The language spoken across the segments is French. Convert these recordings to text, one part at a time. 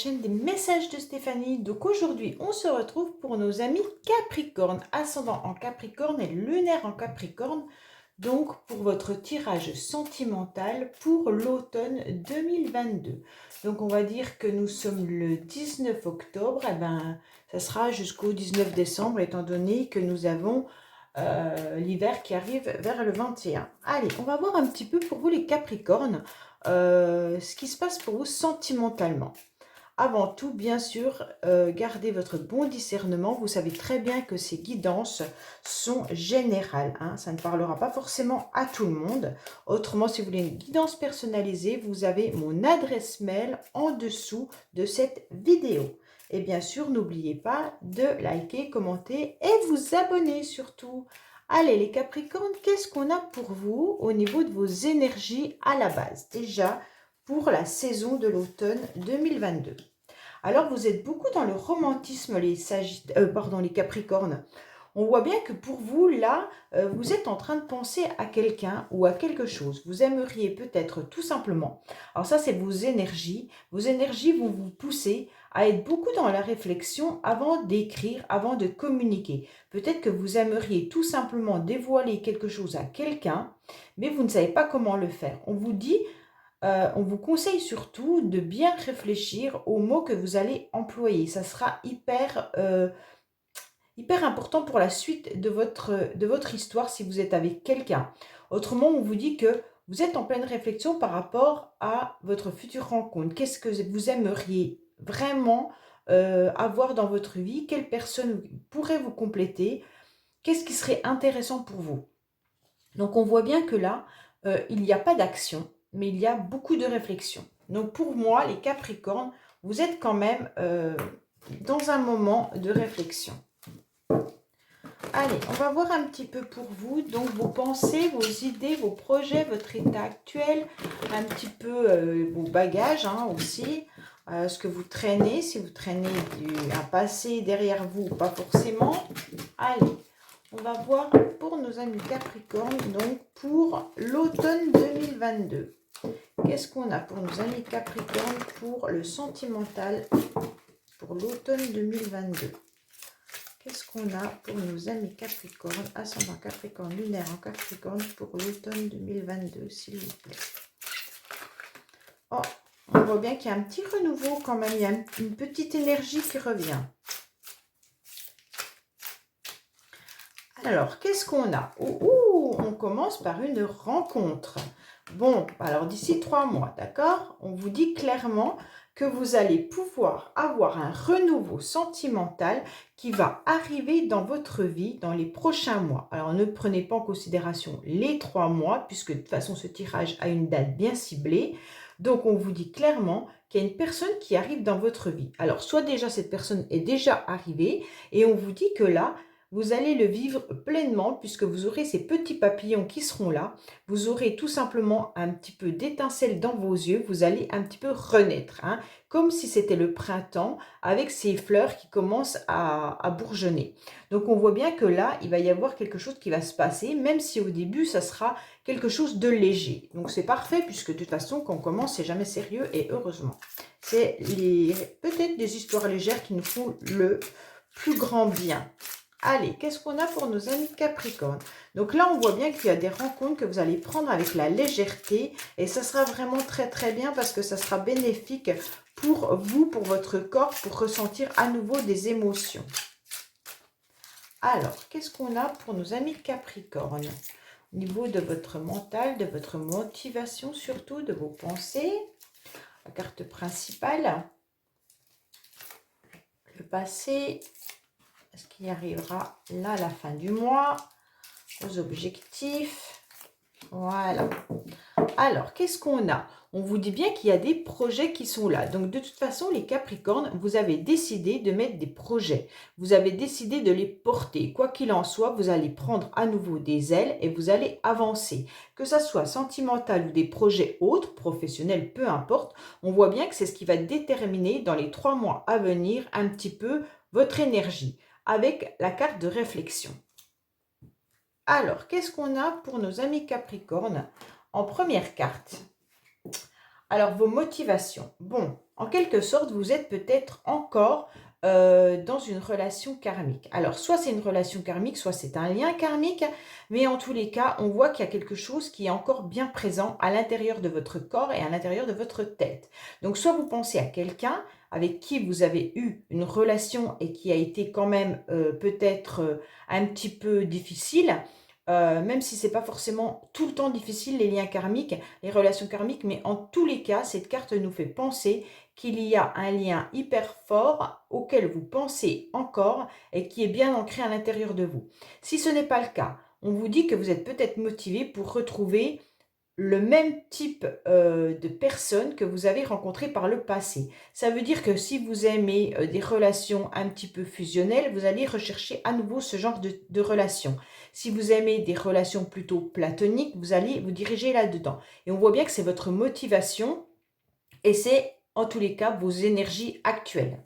chaîne des messages de Stéphanie. Donc aujourd'hui, on se retrouve pour nos amis Capricorne, ascendant en Capricorne et lunaire en Capricorne. Donc pour votre tirage sentimental pour l'automne 2022. Donc on va dire que nous sommes le 19 octobre, et ben ça sera jusqu'au 19 décembre étant donné que nous avons l'hiver qui arrive vers le 21. Allez, on va voir un petit peu pour vous les Capricornes, ce qui se passe pour vous sentimentalement. Avant tout, bien sûr, gardez votre bon discernement. Vous savez très bien que ces guidances sont générales, hein. Ça ne parlera pas forcément à tout le monde. Autrement, si vous voulez une guidance personnalisée, vous avez mon adresse mail en dessous de cette vidéo. Et bien sûr, n'oubliez pas de liker, commenter et vous abonner surtout. Allez les Capricornes, qu'est-ce qu'on a pour vous au niveau de vos énergies à la base? Déjà, pour la saison de l'automne 2022. Alors, vous êtes beaucoup dans le romantisme, les Capricornes. On voit bien que pour vous, là, vous êtes en train de penser à quelqu'un ou à quelque chose. Vous aimeriez peut-être tout simplement. Alors ça, c'est vos énergies. Vos énergies vont vous pousser à être beaucoup dans la réflexion avant d'écrire, avant de communiquer. Peut-être que vous aimeriez tout simplement dévoiler quelque chose à quelqu'un, mais vous ne savez pas comment le faire. On vous dit, on vous conseille surtout de bien réfléchir aux mots que vous allez employer. Ça sera hyper important pour la suite de votre histoire si vous êtes avec quelqu'un. Autrement, on vous dit que vous êtes en pleine réflexion par rapport à votre future rencontre. Qu'est-ce que vous aimeriez vraiment avoir dans votre vie? Quelle personne pourrait vous compléter? Qu'est-ce qui serait intéressant pour vous? Donc, on voit bien que là, il n'y a pas d'action, mais il y a beaucoup de réflexion. Donc, pour moi, les Capricornes, vous êtes quand même dans un moment de réflexion. Allez, on va voir un petit peu pour vous, donc vos pensées, vos idées, vos projets, votre état actuel, un petit peu vos bagages hein, aussi, ce que vous traînez, si vous traînez un passé derrière vous, pas forcément. Allez, on va voir pour nos amis Capricornes, donc pour l'automne 2022. Qu'est-ce qu'on a pour nos amis Capricornes pour le sentimental pour l'automne 2022? Qu'est-ce qu'on a pour nos amis Capricorne, ascendant Capricorne, lunaire en Capricorne pour l'automne 2022, s'il vous plaît? Oh, on voit bien qu'il y a un petit renouveau quand même, il y a une petite énergie qui revient. Alors, qu'est-ce qu'on a? On commence par une rencontre. Bon, alors d'ici 3 mois, d'accord? On vous dit clairement que vous allez pouvoir avoir un renouveau sentimental qui va arriver dans votre vie dans les prochains mois. Alors, ne prenez pas en considération les 3 mois, puisque de toute façon, ce tirage a une date bien ciblée. Donc, on vous dit clairement qu'il y a une personne qui arrive dans votre vie. Alors, soit déjà cette personne est déjà arrivée, et on vous dit que là, vous allez le vivre pleinement puisque vous aurez ces petits papillons qui seront là. Vous aurez tout simplement un petit peu d'étincelle dans vos yeux. Vous allez un petit peu renaître, hein, comme si c'était le printemps avec ces fleurs qui commencent à bourgeonner. Donc, on voit bien que là, il va y avoir quelque chose qui va se passer, même si au début, ça sera quelque chose de léger. Donc, c'est parfait puisque de toute façon, quand on commence, c'est jamais sérieux et heureusement. C'est peut-être des histoires légères qui nous font le plus grand bien. Allez, qu'est-ce qu'on a pour nos amis Capricorne? Donc là, on voit bien qu'il y a des rencontres que vous allez prendre avec la légèreté et ça sera vraiment très très bien parce que ça sera bénéfique pour vous, pour votre corps, pour ressentir à nouveau des émotions. Alors, qu'est-ce qu'on a pour nos amis Capricorne? Au niveau de votre mental, de votre motivation surtout, de vos pensées. La carte principale. Le passé. Est-ce qu'il arrivera là à la fin du mois? Aux objectifs. Voilà. Alors, qu'est-ce qu'on a? On vous dit bien qu'il y a des projets qui sont là. Donc, de toute façon, les Capricornes, vous avez décidé de mettre des projets. Vous avez décidé de les porter. Quoi qu'il en soit, vous allez prendre à nouveau des ailes et vous allez avancer. Que ça soit sentimental ou des projets autres, professionnels, peu importe, on voit bien que c'est ce qui va déterminer dans les 3 mois à venir un petit peu votre énergie avec la carte de réflexion. Alors, qu'est-ce qu'on a pour nos amis Capricornes en première carte? Alors, vos motivations. Bon, En quelque sorte, vous êtes peut-être encore dans une relation karmique. Alors, soit c'est une relation karmique, soit c'est un lien karmique, mais en tous les cas, on voit qu'il y a quelque chose qui est encore bien présent à l'intérieur de votre corps et à l'intérieur de votre tête. Donc, soit vous pensez à quelqu'un avec qui vous avez eu une relation et qui a été quand même peut-être un petit peu difficile, même si c'est pas forcément tout le temps difficile, les liens karmiques, les relations karmiques, mais en tous les cas, cette carte nous fait penser qu'il y a un lien hyper fort auquel vous pensez encore et qui est bien ancré à l'intérieur de vous. Si ce n'est pas le cas, on vous dit que vous êtes peut-être motivé pour retrouver le même type de personne que vous avez rencontré par le passé. Ça veut dire que si vous aimez des relations un petit peu fusionnelles, vous allez rechercher à nouveau ce genre de relations. Si vous aimez des relations plutôt platoniques, vous allez vous diriger là-dedans. Et on voit bien que c'est votre motivation et c'est en tous les cas vos énergies actuelles.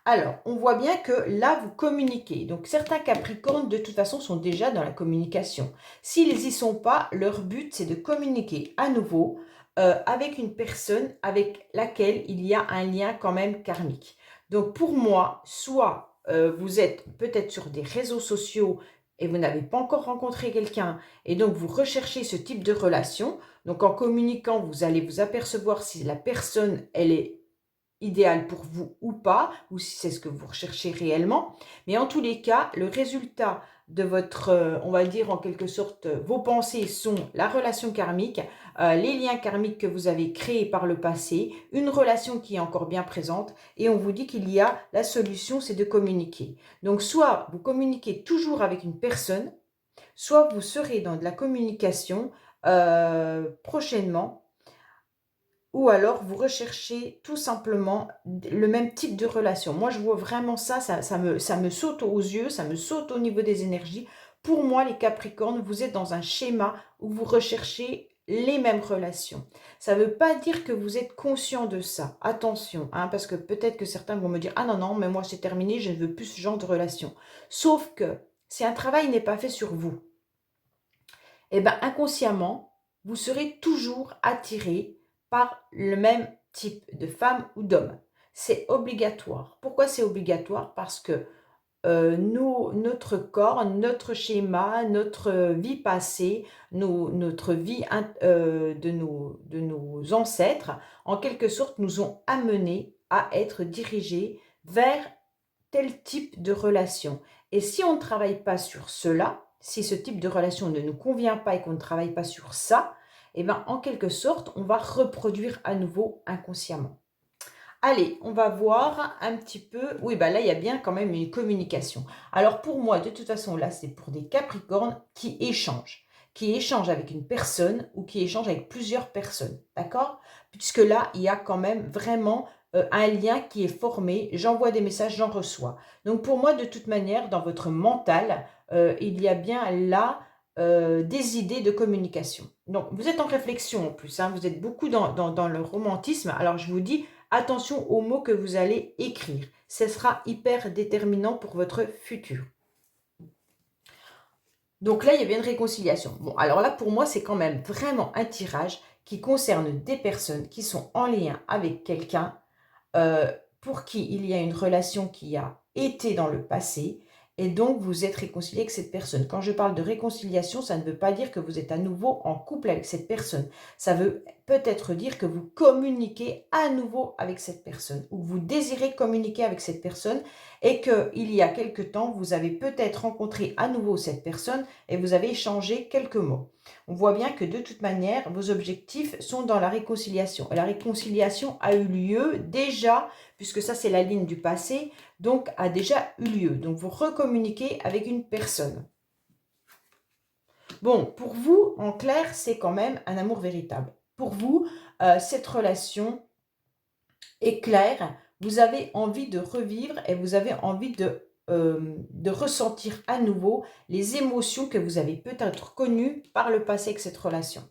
Alors, on voit bien que là, vous communiquez. Donc, certains Capricornes, de toute façon, sont déjà dans la communication. S'ils n'y sont pas, leur but, c'est de communiquer à nouveau avec une personne avec laquelle il y a un lien quand même karmique. Donc, pour moi, soit vous êtes peut-être sur des réseaux sociaux et vous n'avez pas encore rencontré quelqu'un et donc vous recherchez ce type de relation. Donc, en communiquant, vous allez vous apercevoir si la personne, elle est idéal pour vous ou pas, ou si c'est ce que vous recherchez réellement. Mais en tous les cas, le résultat de votre, on va dire en quelque sorte, vos pensées sont la relation karmique, les liens karmiques que vous avez créés par le passé, une relation qui est encore bien présente, et on vous dit qu'il y a la solution, c'est de communiquer. Donc soit vous communiquez toujours avec une personne, soit vous serez dans de la communication prochainement, ou alors vous recherchez tout simplement le même type de relation. Moi, je vois vraiment ça, ça me saute aux yeux, ça me saute au niveau des énergies. Pour moi, les Capricornes, vous êtes dans un schéma où vous recherchez les mêmes relations. Ça ne veut pas dire que vous êtes conscient de ça. Attention, hein, parce que peut-être que certains vont me dire « Ah non, non, mais moi c'est terminé, je ne veux plus ce genre de relation. » Sauf que si un travail n'est pas fait sur vous, eh bien inconsciemment, vous serez toujours attiré par le même type de femme ou d'homme. C'est obligatoire. Pourquoi c'est obligatoire? Parce que notre corps, notre schéma, notre vie passée, notre vie de nos ancêtres, en quelque sorte, nous ont amenés à être dirigés vers tel type de relation. Et si on ne travaille pas sur cela, si ce type de relation ne nous convient pas et qu'on ne travaille pas sur ça, eh bien, en quelque sorte, on va reproduire à nouveau inconsciemment. Allez, on va voir un petit peu. Oui, bah là, il y a bien quand même une communication. Alors pour moi, de toute façon, là, c'est pour des Capricornes qui échangent avec une personne ou qui échangent avec plusieurs personnes, d'accord? Puisque là, il y a quand même vraiment un lien qui est formé. J'envoie des messages, j'en reçois. Donc pour moi, de toute manière, dans votre mental, il y a bien là des idées de communication. Donc vous êtes en réflexion en plus, hein, vous êtes beaucoup dans le romantisme. Alors je vous dis, attention aux mots que vous allez écrire. Ce sera hyper déterminant pour votre futur. Donc là, il y a bien une réconciliation. Bon, alors là, pour moi, c'est quand même vraiment un tirage qui concerne des personnes qui sont en lien avec quelqu'un pour qui il y a une relation qui a été dans le passé et donc vous êtes réconcilié avec cette personne. Quand je parle de réconciliation, ça ne veut pas dire que vous êtes à nouveau en couple avec cette personne. Ça veut peut-être dire que vous communiquez à nouveau avec cette personne ou que vous désirez communiquer avec cette personne et qu'il y a quelque temps, vous avez peut-être rencontré à nouveau cette personne et vous avez échangé quelques mots. On voit bien que de toute manière, vos objectifs sont dans la réconciliation. Et la réconciliation a eu lieu déjà, puisque ça c'est la ligne du passé, donc a déjà eu lieu. Donc vous recommuniquez avec une personne. Bon, pour vous, en clair, c'est quand même un amour véritable. Pour vous, cette relation est claire, vous avez envie de revivre et vous avez envie de ressentir à nouveau les émotions que vous avez peut-être connues par le passé avec cette relation.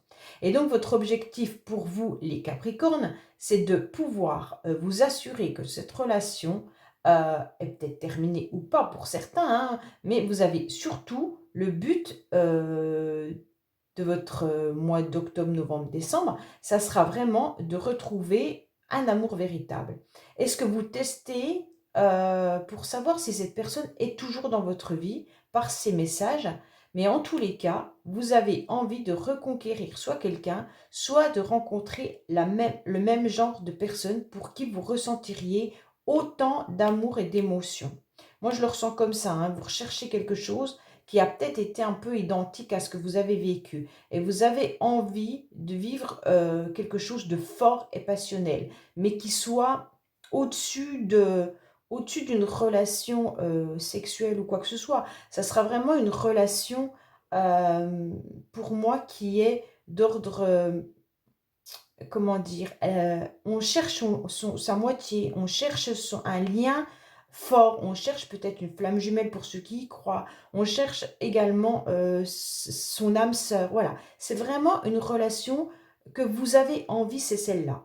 Et donc, votre objectif pour vous, les Capricornes, c'est de pouvoir vous assurer que cette relation est peut-être terminée ou pas pour certains, hein, mais vous avez surtout le but de votre mois d'octobre, novembre, décembre, ça sera vraiment de retrouver un amour véritable. Est-ce que vous testez pour savoir si cette personne est toujours dans votre vie par ces messages? Mais en tous les cas, vous avez envie de reconquérir soit quelqu'un, soit de rencontrer le même genre de personne pour qui vous ressentiriez autant d'amour et d'émotion. Moi, je le ressens comme ça, hein. Vous recherchez quelque chose qui a peut-être été un peu identique à ce que vous avez vécu. Et vous avez envie de vivre quelque chose de fort et passionnel, mais qui soit au-dessus au-dessus d'une relation sexuelle ou quoi que ce soit. Ça sera vraiment une relation, euh, pour moi, qui est d'ordre, comment dire, on cherche sa moitié, on cherche un lien fort, on cherche peut-être une flamme jumelle pour ceux qui y croient, on cherche également son âme sœur. Voilà, c'est vraiment une relation que vous avez envie, c'est celle-là.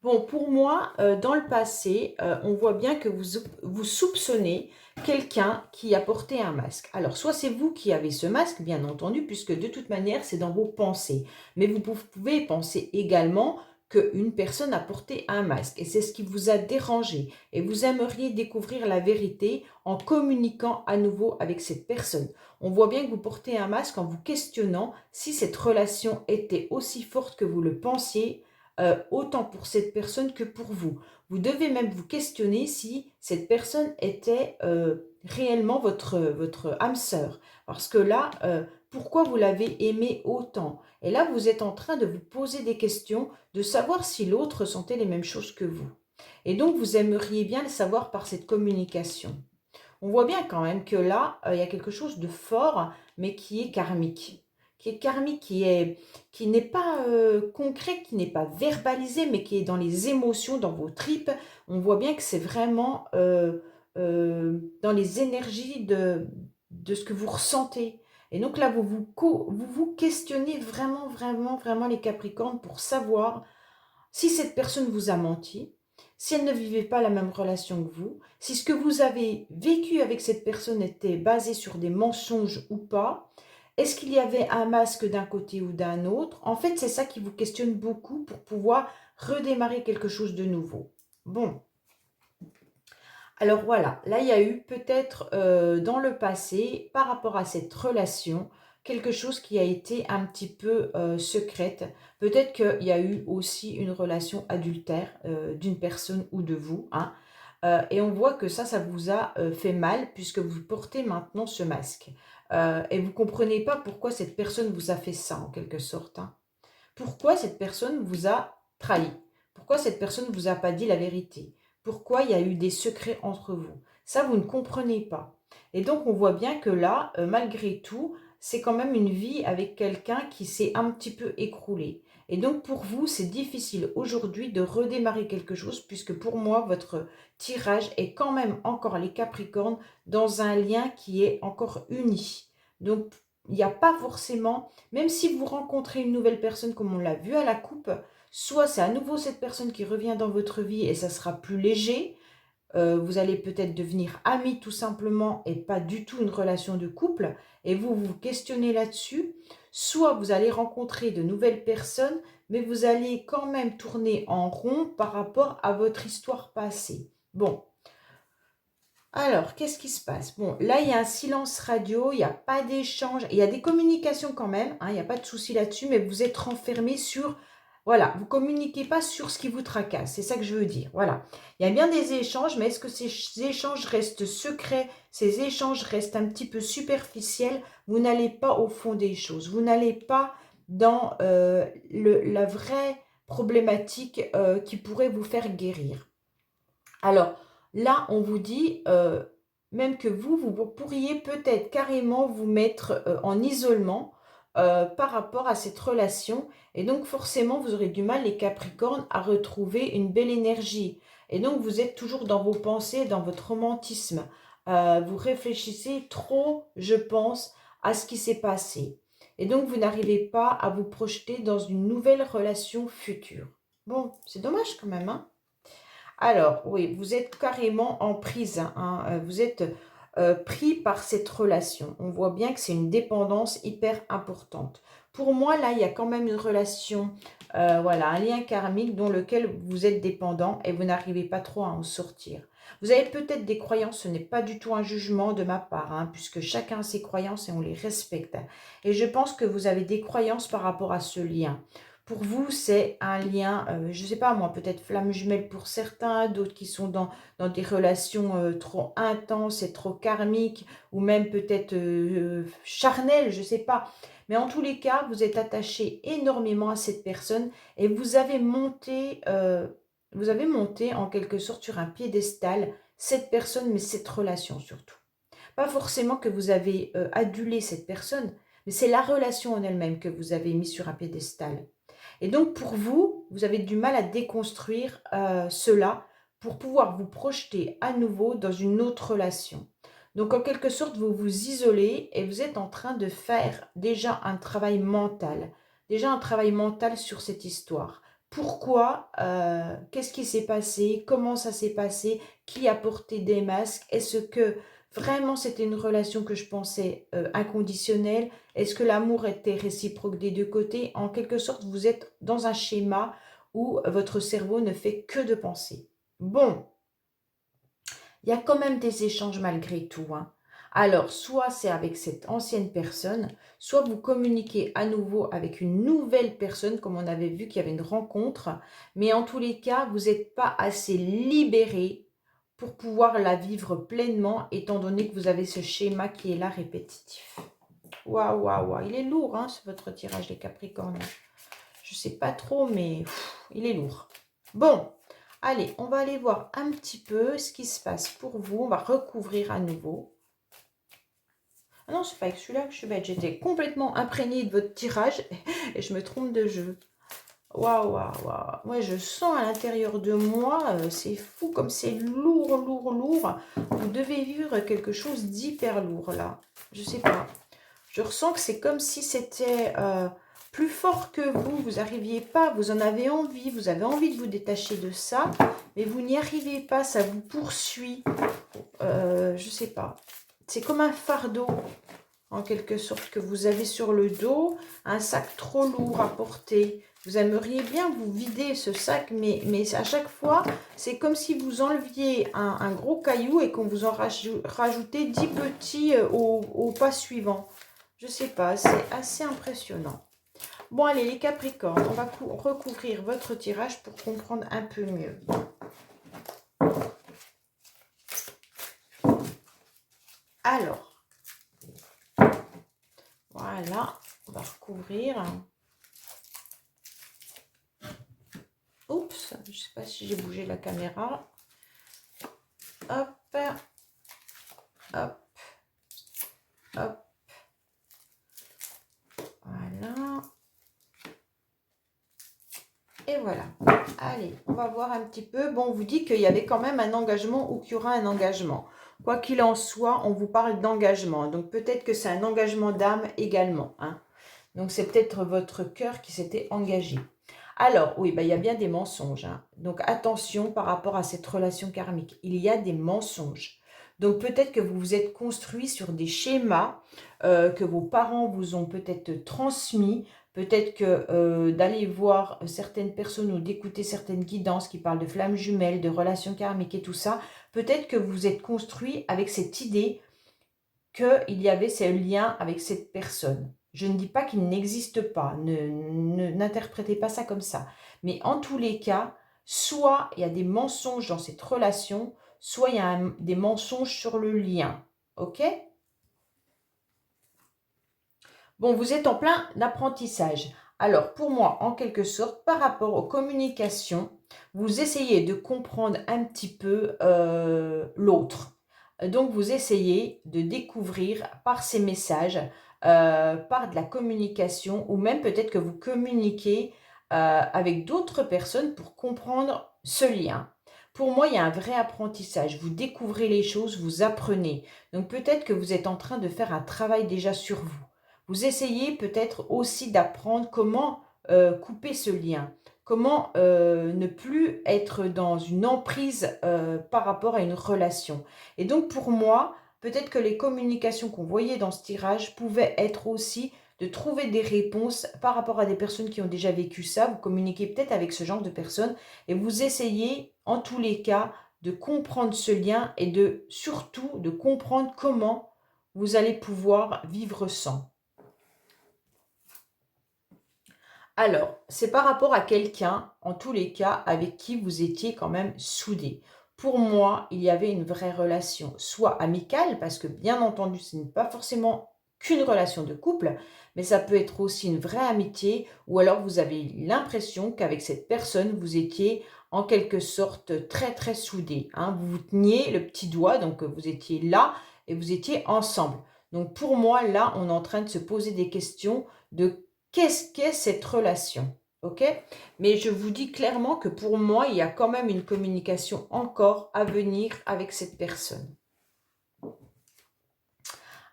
Bon, pour moi, dans le passé, on voit bien que vous soupçonnez quelqu'un qui a porté un masque. Alors, soit c'est vous qui avez ce masque, bien entendu, puisque de toute manière, c'est dans vos pensées. Mais vous pouvez penser également qu'une personne a porté un masque et c'est ce qui vous a dérangé. Et vous aimeriez découvrir la vérité en communiquant à nouveau avec cette personne. On voit bien que vous portez un masque en vous questionnant si cette relation était aussi forte que vous le pensiez, autant pour cette personne que pour vous. Vous devez même vous questionner si cette personne était réellement votre âme sœur. Parce que là, pourquoi vous l'avez aimé autant? Et là, vous êtes en train de vous poser des questions, de savoir si l'autre ressentait les mêmes choses que vous. Et donc, vous aimeriez bien le savoir par cette communication. On voit bien quand même que là, il y a quelque chose de fort, mais qui est karmique. Qui est karmique, qui n'est pas concret, qui n'est pas verbalisé, mais qui est dans les émotions, dans vos tripes. On voit bien que c'est vraiment dans les énergies de ce que vous ressentez. Et donc là, vous questionnez vraiment, vraiment, vraiment les Capricornes pour savoir si cette personne vous a menti, si elle ne vivait pas la même relation que vous, si ce que vous avez vécu avec cette personne était basé sur des mensonges ou pas, est-ce qu'il y avait un masque d'un côté ou d'un autre? En fait, c'est ça qui vous questionne beaucoup pour pouvoir redémarrer quelque chose de nouveau. Bon, alors voilà, là il y a eu peut-être dans le passé, par rapport à cette relation, quelque chose qui a été un petit peu secrète. Peut-être qu'il y a eu aussi une relation adultère d'une personne ou de vous, hein. Et on voit que ça vous a fait mal puisque vous portez maintenant ce masque. Et vous ne comprenez pas pourquoi cette personne vous a fait ça en quelque sorte, hein. Pourquoi cette personne vous a trahi? Pourquoi cette personne ne vous a pas dit la vérité? Pourquoi il y a eu des secrets entre vous? Ça, vous ne comprenez pas. Et donc, on voit bien que là, malgré tout, c'est quand même une vie avec quelqu'un qui s'est un petit peu écroulé. Et donc, pour vous, c'est difficile aujourd'hui de redémarrer quelque chose, puisque pour moi, votre tirage est quand même encore les Capricornes dans un lien qui est encore uni. Donc, il n'y a pas forcément, même si vous rencontrez une nouvelle personne comme on l'a vu à la coupe, soit c'est à nouveau cette personne qui revient dans votre vie et ça sera plus léger, vous allez peut-être devenir amis tout simplement et pas du tout une relation de couple et vous vous questionnez là-dessus, soit vous allez rencontrer de nouvelles personnes mais vous allez quand même tourner en rond par rapport à votre histoire passée. Bon, alors, qu'est-ce qui se passe? Bon, là, il y a un silence radio, il n'y a pas d'échange, il y a des communications quand même, hein, il n'y a pas de souci là-dessus, mais vous êtes renfermé sur, voilà, vous ne communiquez pas sur ce qui vous tracasse, c'est ça que je veux dire, voilà. Il y a bien des échanges, mais est-ce que ces échanges restent secrets? Ces échanges restent un petit peu superficiels? Vous n'allez pas au fond des choses, vous n'allez pas dans la vraie problématique qui pourrait vous faire guérir. Alors, là, on vous dit même que vous pourriez peut-être carrément vous mettre en isolement par rapport à cette relation. Et donc, forcément, vous aurez du mal, les Capricornes, à retrouver une belle énergie. Et donc, vous êtes toujours dans vos pensées, dans votre romantisme. Vous réfléchissez trop, je pense, à ce qui s'est passé. Et donc, vous n'arrivez pas à vous projeter dans une nouvelle relation future. Bon, c'est dommage quand même, hein? Alors, oui, vous êtes carrément en prise, hein, vous êtes pris par cette relation. On voit bien que c'est une dépendance hyper importante. Pour moi, là, il y a quand même une relation, voilà, un lien karmique dans lequel vous êtes dépendant et vous n'arrivez pas trop à en sortir. Vous avez peut-être des croyances, ce n'est pas du tout un jugement de ma part, hein, puisque chacun a ses croyances et on les respecte. Et je pense que vous avez des croyances par rapport à ce lien. Pour vous, c'est un lien, je ne sais pas moi, peut-être flamme jumelle pour certains, d'autres qui sont dans des relations trop intenses et trop karmiques, ou même peut-être charnelles, je ne sais pas. Mais en tous les cas, vous êtes attaché énormément à cette personne et vous avez monté en quelque sorte sur un piédestal cette personne, mais cette relation surtout. Pas forcément que vous avez adulé cette personne, mais c'est la relation en elle-même que vous avez mis sur un piédestal. Et donc pour vous, vous avez du mal à déconstruire cela pour pouvoir vous projeter à nouveau dans une autre relation. Donc en quelque sorte, vous vous isolez et vous êtes en train de faire déjà un travail mental. Déjà un travail mental sur cette histoire. Pourquoi qu'est-ce qui s'est passé? Comment ça s'est passé? Qui a porté des masques? Est-ce que vraiment c'était une relation que je pensais inconditionnelle? Est-ce que l'amour était réciproque des deux côtés? En quelque sorte, vous êtes dans un schéma où votre cerveau ne fait que de penser. Bon, il y a quand même des échanges malgré tout, hein. Alors, soit c'est avec cette ancienne personne, soit vous communiquez à nouveau avec une nouvelle personne, comme on avait vu qu'il y avait une rencontre. Mais en tous les cas, vous n'êtes pas assez libéré pour pouvoir la vivre pleinement, étant donné que vous avez ce schéma qui est là répétitif. Waouh, waouh, waouh. Il est lourd, hein, votre tirage des Capricornes. Je ne sais pas trop, mais il est lourd. Bon, allez, on va aller voir un petit peu ce qui se passe pour vous. On va recouvrir à nouveau. Ah non, c'est pas avec celui-là que je suis bête. J'étais complètement imprégnée de votre tirage et je me trompe de jeu. Waouh, waouh, waouh. Moi, je sens à l'intérieur de moi, c'est fou comme c'est lourd, lourd, lourd. Vous devez vivre quelque chose d'hyper lourd là. Je sais pas. Je ressens que c'est comme si c'était plus fort que vous. Vous n'arriviez pas, vous en avez envie, vous avez envie de vous détacher de ça, mais vous n'y arrivez pas, ça vous poursuit. Je sais pas. C'est comme un fardeau, en quelque sorte, que vous avez sur le dos, un sac trop lourd à porter. Vous aimeriez bien vous vider ce sac, mais à chaque fois, c'est comme si vous enleviez un gros caillou et qu'on vous en rajoutait 10 petits au pas suivant. Je sais pas, c'est assez impressionnant. Bon, allez, les Capricornes, on va recouvrir votre tirage pour comprendre un peu mieux. Alors, voilà, on va recouvrir. Oups, je ne sais pas si j'ai bougé la caméra. Hop, hop, hop. Voilà. Et voilà. Allez, on va voir un petit peu. Bon, on vous dit qu'il y avait quand même un engagement ou qu'il y aura un engagement. Quoi qu'il en soit, on vous parle d'engagement. Donc, peut-être que c'est un engagement d'âme également, hein. Donc, c'est peut-être votre cœur qui s'était engagé. Alors, oui, il y a bien des mensonges, hein. Donc, attention par rapport à cette relation karmique. Il y a des mensonges. Donc, peut-être que vous vous êtes construit sur des schémas que vos parents vous ont peut-être transmis. Peut-être que d'aller voir certaines personnes ou d'écouter certaines guidances qui parlent de flammes jumelles, de relations karmiques et tout ça, peut-être que vous êtes construit avec cette idée qu'il y avait ce lien avec cette personne. Je ne dis pas qu'il n'existe pas, n'interprétez pas ça comme ça. Mais en tous les cas, soit il y a des mensonges dans cette relation, soit il y a des mensonges sur le lien. Ok ? Bon, vous êtes en plein apprentissage. Alors, pour moi, en quelque sorte, par rapport aux communications, vous essayez de comprendre un petit peu l'autre. Donc, vous essayez de découvrir par ces messages, par de la communication, ou même peut-être que vous communiquez avec d'autres personnes pour comprendre ce lien. Pour moi, il y a un vrai apprentissage. Vous découvrez les choses, vous apprenez. Donc, peut-être que vous êtes en train de faire un travail déjà sur vous. Vous essayez peut-être aussi d'apprendre comment couper ce lien, comment ne plus être dans une emprise par rapport à une relation. Et donc pour moi, peut-être que les communications qu'on voyait dans ce tirage pouvaient être aussi de trouver des réponses par rapport à des personnes qui ont déjà vécu ça. Vous communiquez peut-être avec ce genre de personnes et vous essayez en tous les cas de comprendre ce lien et surtout de comprendre comment vous allez pouvoir vivre sans. Alors, c'est par rapport à quelqu'un, en tous les cas, avec qui vous étiez quand même soudés. Pour moi, il y avait une vraie relation, soit amicale, parce que bien entendu, ce n'est pas forcément qu'une relation de couple, mais ça peut être aussi une vraie amitié, ou alors vous avez l'impression qu'avec cette personne, vous étiez en quelque sorte très très soudés, hein. Vous vous teniez le petit doigt, donc vous étiez là et vous étiez ensemble. Donc pour moi, là, on est en train de se poser des questions de qu'est-ce qu'est cette relation? Ok? Mais je vous dis clairement que pour moi, il y a quand même une communication encore à venir avec cette personne.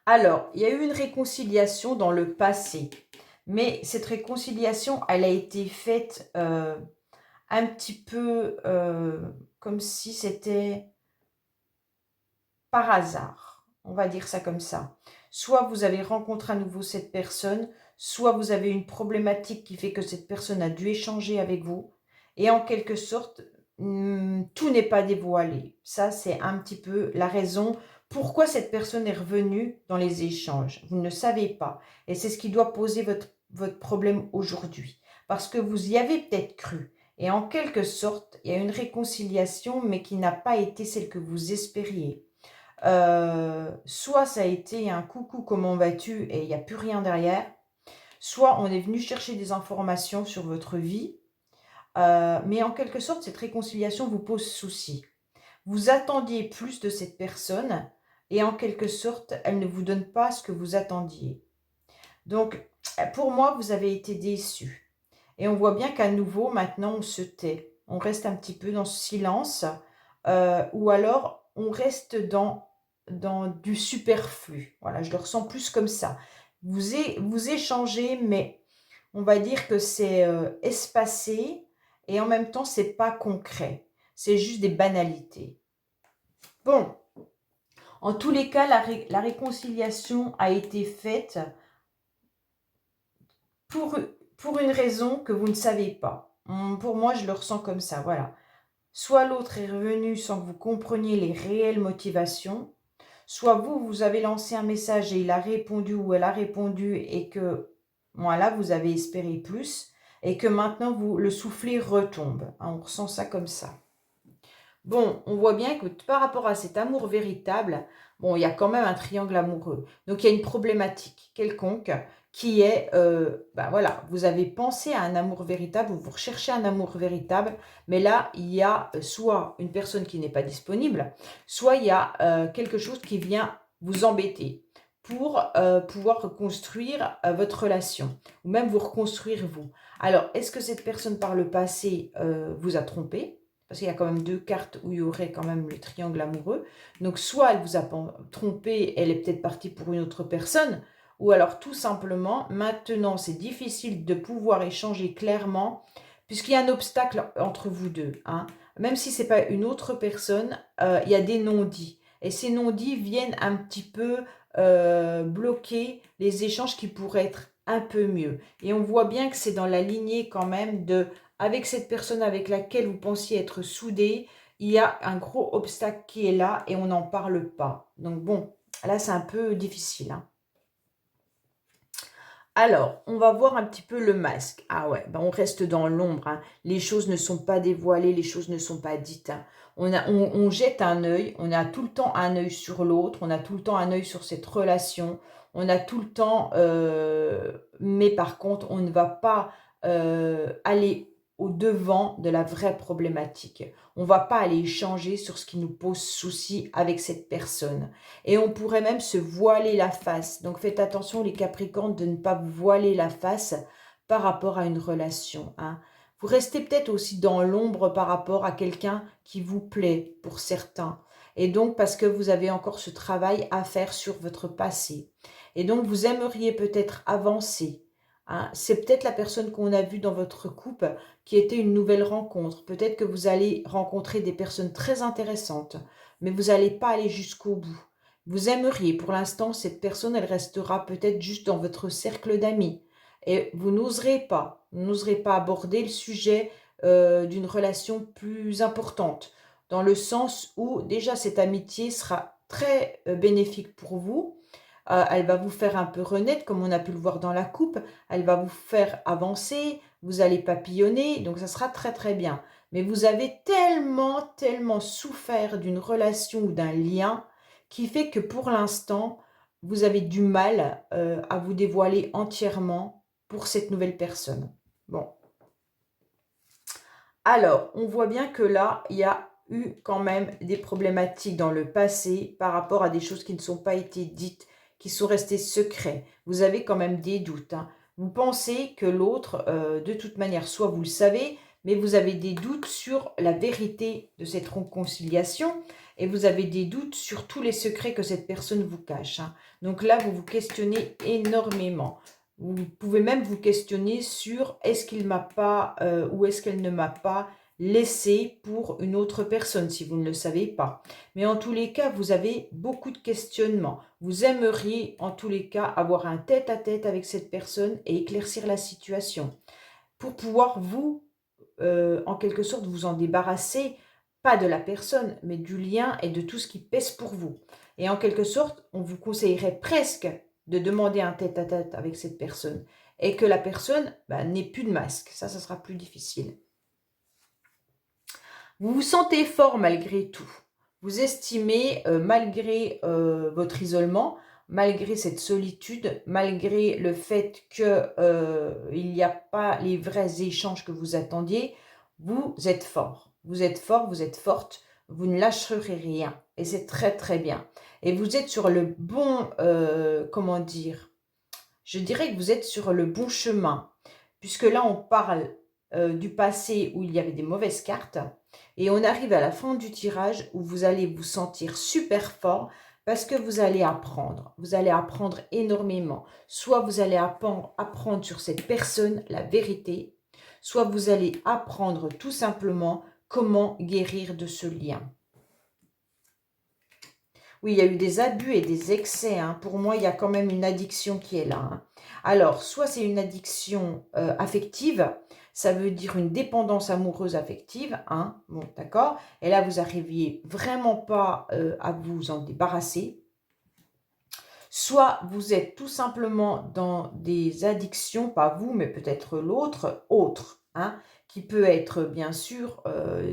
Alors, il y a eu une réconciliation dans le passé. Mais cette réconciliation, elle a été faite un petit peu comme si c'était par hasard. On va dire ça comme ça. Soit vous avez rencontré à nouveau cette personne, soit vous avez une problématique qui fait que cette personne a dû échanger avec vous. Et en quelque sorte, tout n'est pas dévoilé. Ça, c'est un petit peu la raison pourquoi cette personne est revenue dans les échanges. Vous ne savez pas. Et c'est ce qui doit poser votre problème aujourd'hui. Parce que vous y avez peut-être cru. Et en quelque sorte, il y a une réconciliation, mais qui n'a pas été celle que vous espériez. Soit ça a été un coucou, comment vas-tu, et il n'y a plus rien derrière. Soit on est venu chercher des informations sur votre vie. Mais en quelque sorte, cette réconciliation vous pose souci. Vous attendiez plus de cette personne et en quelque sorte, elle ne vous donne pas ce que vous attendiez. Donc, pour moi, vous avez été déçus. Et on voit bien qu'à nouveau, maintenant, on se tait. On reste un petit peu dans ce silence ou alors on reste dans du superflu. Voilà, je le ressens plus comme ça. Vous échangez, mais on va dire que c'est espacé et en même temps, c'est pas concret. C'est juste des banalités. Bon, en tous les cas, la réconciliation a été faite pour, pour une raison que vous ne savez pas. Pour moi, je le ressens comme ça, voilà. Soit l'autre est revenu sans que vous compreniez les réelles motivations, soit vous, vous avez lancé un message et il a répondu ou elle a répondu et que, voilà, vous avez espéré plus et que maintenant, le soufflet retombe. Hein, on ressent ça comme ça. Bon, on voit bien que par rapport à cet amour véritable, bon, il y a quand même un triangle amoureux. Donc, il y a une problématique quelconque qui est, ben voilà, vous avez pensé à un amour véritable, vous recherchez un amour véritable, mais là, il y a soit une personne qui n'est pas disponible, soit il y a quelque chose qui vient vous embêter pour pouvoir reconstruire votre relation, ou même vous reconstruire vous. Alors, est-ce que cette personne par le passé vous a trompé? Parce qu'il y a quand même deux cartes où il y aurait quand même le triangle amoureux. Donc, soit elle vous a trompé, elle est peut-être partie pour une autre personne, ou alors tout simplement, maintenant, c'est difficile de pouvoir échanger clairement, puisqu'il y a un obstacle entre vous deux. Hein. Même si ce n'est pas une autre personne, il y a des non-dits. Et ces non-dits viennent un petit peu bloquer les échanges qui pourraient être un peu mieux. Et on voit bien que c'est dans la lignée quand même de avec cette personne avec laquelle vous pensiez être soudé, il y a un gros obstacle qui est là et on n'en parle pas. Donc bon, là c'est un peu difficile. Hein. Alors, on va voir un petit peu le masque. Ah ouais, ben on reste dans l'ombre. Hein. Les choses ne sont pas dévoilées, les choses ne sont pas dites. Hein. On jette un œil, on a tout le temps un œil sur l'autre, on a tout le temps un œil sur cette relation, on a tout le temps, mais par contre, on ne va pas aller au devant de la vraie problématique. On ne va pas aller échanger sur ce qui nous pose souci avec cette personne. Et on pourrait même se voiler la face. Donc faites attention les Capricornes de ne pas vous voiler la face par rapport à une relation. Hein. Vous restez peut-être aussi dans l'ombre par rapport à quelqu'un qui vous plaît pour certains. Et donc parce que vous avez encore ce travail à faire sur votre passé. Et donc vous aimeriez peut-être avancer. Hein. C'est peut-être la personne qu'on a vue dans votre couple qui était une nouvelle rencontre. Peut-être que vous allez rencontrer des personnes très intéressantes, mais vous n'allez pas aller jusqu'au bout. Vous aimeriez, pour l'instant, cette personne, elle restera peut-être juste dans votre cercle d'amis. Et vous n'oserez pas aborder le sujet d'une relation plus importante, dans le sens où déjà cette amitié sera très bénéfique pour vous. Elle va vous faire un peu renaître, comme on a pu le voir dans la coupe. Elle va vous faire avancer, vous allez papillonner, donc ça sera très très bien. Mais vous avez tellement, tellement souffert d'une relation ou d'un lien qui fait que pour l'instant, vous avez du mal à vous dévoiler entièrement pour cette nouvelle personne. Bon, alors, on voit bien que là, il y a eu quand même des problématiques dans le passé par rapport à des choses qui ne sont pas été dites, qui sont restées secrets. Vous avez quand même des doutes, hein. Vous pensez que l'autre, de toute manière, soit vous le savez, mais vous avez des doutes sur la vérité de cette réconciliation et vous avez des doutes sur tous les secrets que cette personne vous cache, hein. Donc là, vous vous questionnez énormément. Vous pouvez même vous questionner sur est-ce qu'il m'a pas ou est-ce qu'elle ne m'a pas laissé pour une autre personne si vous ne le savez pas. Mais en tous les cas, vous avez beaucoup de questionnements. Vous aimeriez en tous les cas avoir un tête-à-tête avec cette personne et éclaircir la situation pour pouvoir vous, en quelque sorte, vous en débarrasser, pas de la personne, mais du lien et de tout ce qui pèse pour vous. Et en quelque sorte, on vous conseillerait presque de demander un tête-à-tête avec cette personne et que la personne n'ait plus de masque. Ça sera plus difficile. Vous vous sentez fort malgré tout. Vous estimez, malgré votre isolement, malgré cette solitude, malgré le fait qu'il n'y a pas les vrais échanges que vous attendiez, vous êtes fort. Vous êtes fort, vous êtes forte, vous ne lâcherez rien. Et c'est très très bien. Et vous êtes sur le bon, comment dire, je dirais que vous êtes sur le bon chemin. Puisque là, on parle du passé où il y avait des mauvaises cartes. Et on arrive à la fin du tirage où vous allez vous sentir super fort parce que vous allez apprendre. Vous allez apprendre énormément. Soit vous allez apprendre sur cette personne la vérité, soit vous allez apprendre tout simplement comment guérir de ce lien. Oui, il y a eu des abus et des excès, hein. Pour moi, il y a quand même une addiction qui est là, hein. Alors, soit c'est une addiction affective, ça veut dire une dépendance amoureuse affective, hein. Bon, d'accord. Et là, vous n'arriviez vraiment pas à vous en débarrasser. Soit vous êtes tout simplement dans des addictions, pas vous, mais peut-être l'autre, autre, hein, qui peut être bien sûr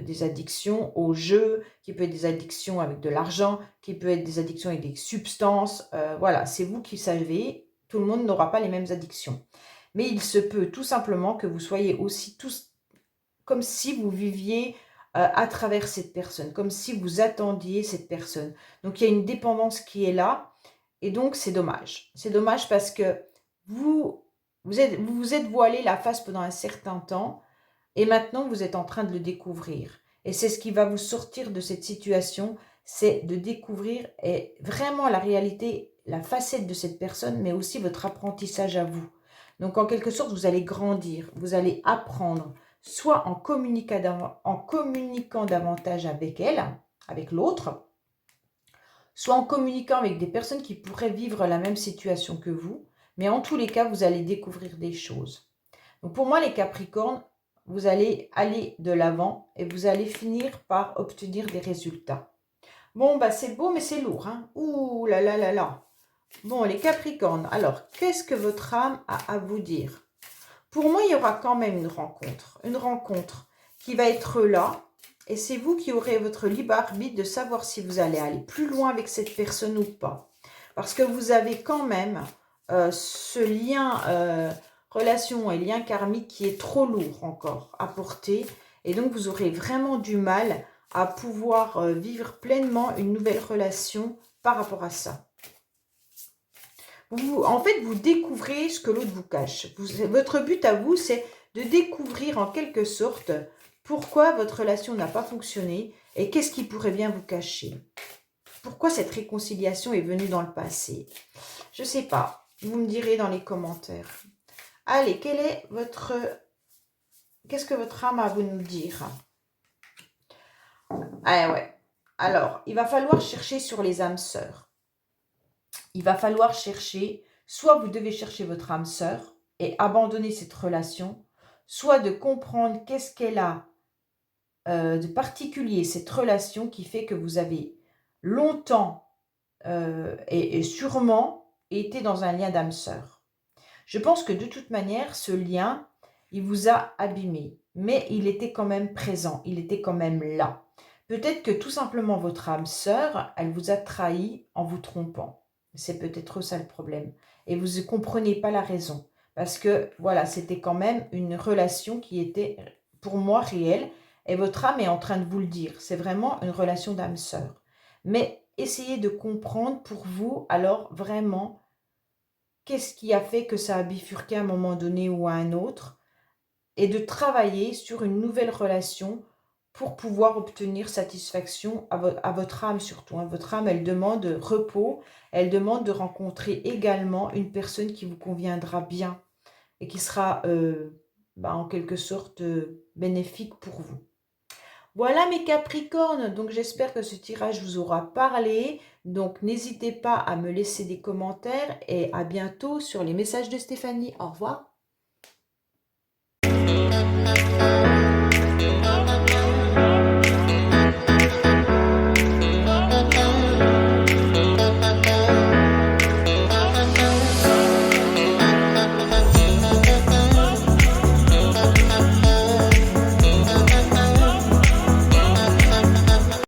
des addictions au jeu, qui peut être des addictions avec de l'argent, qui peut être des addictions avec des substances. Voilà, c'est vous qui savez, tout le monde n'aura pas les mêmes addictions. Mais il se peut tout simplement que vous soyez aussi tous comme si vous viviez à travers cette personne, comme si vous attendiez cette personne. Donc il y a une dépendance qui est là. Et donc, c'est dommage. C'est dommage parce que vous êtes voilé la face pendant un certain temps et maintenant, vous êtes en train de le découvrir. Et c'est ce qui va vous sortir de cette situation, c'est de découvrir vraiment la réalité, la facette de cette personne, mais aussi votre apprentissage à vous. Donc, en quelque sorte, vous allez grandir, vous allez apprendre, soit en communiquant davantage avec elle, avec l'autre, soit en communiquant avec des personnes qui pourraient vivre la même situation que vous, mais en tous les cas, vous allez découvrir des choses. Donc pour moi, les Capricornes, vous allez aller de l'avant et vous allez finir par obtenir des résultats. Bon, bah c'est beau, mais c'est lourd, hein. Ouh là là là là. Bon, les Capricornes, alors, qu'est-ce que votre âme a à vous dire? Pour moi, il y aura quand même une rencontre qui va être là. Et c'est vous qui aurez votre libre arbitre de savoir si vous allez aller plus loin avec cette personne ou pas. Parce que vous avez quand même ce lien, relation et lien karmique qui est trop lourd encore à porter. Et donc, vous aurez vraiment du mal à pouvoir vivre pleinement une nouvelle relation par rapport à ça. En fait, vous découvrez ce que l'autre vous cache. Votre but à vous, c'est de découvrir en quelque sorte pourquoi votre relation n'a pas fonctionné et qu'est-ce qui pourrait bien vous cacher. Pourquoi cette réconciliation est venue dans le passé? Je ne sais pas. Vous me direz dans les commentaires. Allez, qu'est-ce que votre âme a à vous nous dire? Ah ouais. Alors, il va falloir chercher sur les âmes sœurs. il va falloir chercher, soit vous devez chercher votre âme sœur et abandonner cette relation, soit de comprendre qu'est-ce qu'elle a de particulier, cette relation qui fait que vous avez longtemps et sûrement été dans un lien d'âme sœur. Je pense que de toute manière, ce lien, il vous a abîmé, mais il était quand même présent, il était quand même là. Peut-être que tout simplement votre âme sœur, elle vous a trahi en vous trompant. C'est peut-être ça le problème. Et vous ne comprenez pas la raison. Parce que voilà, c'était quand même une relation qui était pour moi réelle. Et votre âme est en train de vous le dire. C'est vraiment une relation d'âme sœur. Mais essayez de comprendre pour vous, alors vraiment, qu'est-ce qui a fait que ça a bifurqué à un moment donné ou à un autre, et de travailler sur une nouvelle relation pour pouvoir obtenir satisfaction à votre âme surtout. Hein. Votre âme, elle demande repos, elle demande de rencontrer également une personne qui vous conviendra bien et qui sera en quelque sorte bénéfique pour vous. Voilà mes Capricornes, donc j'espère que ce tirage vous aura parlé. Donc n'hésitez pas à me laisser des commentaires et à bientôt sur les messages de Stéphanie. Au revoir.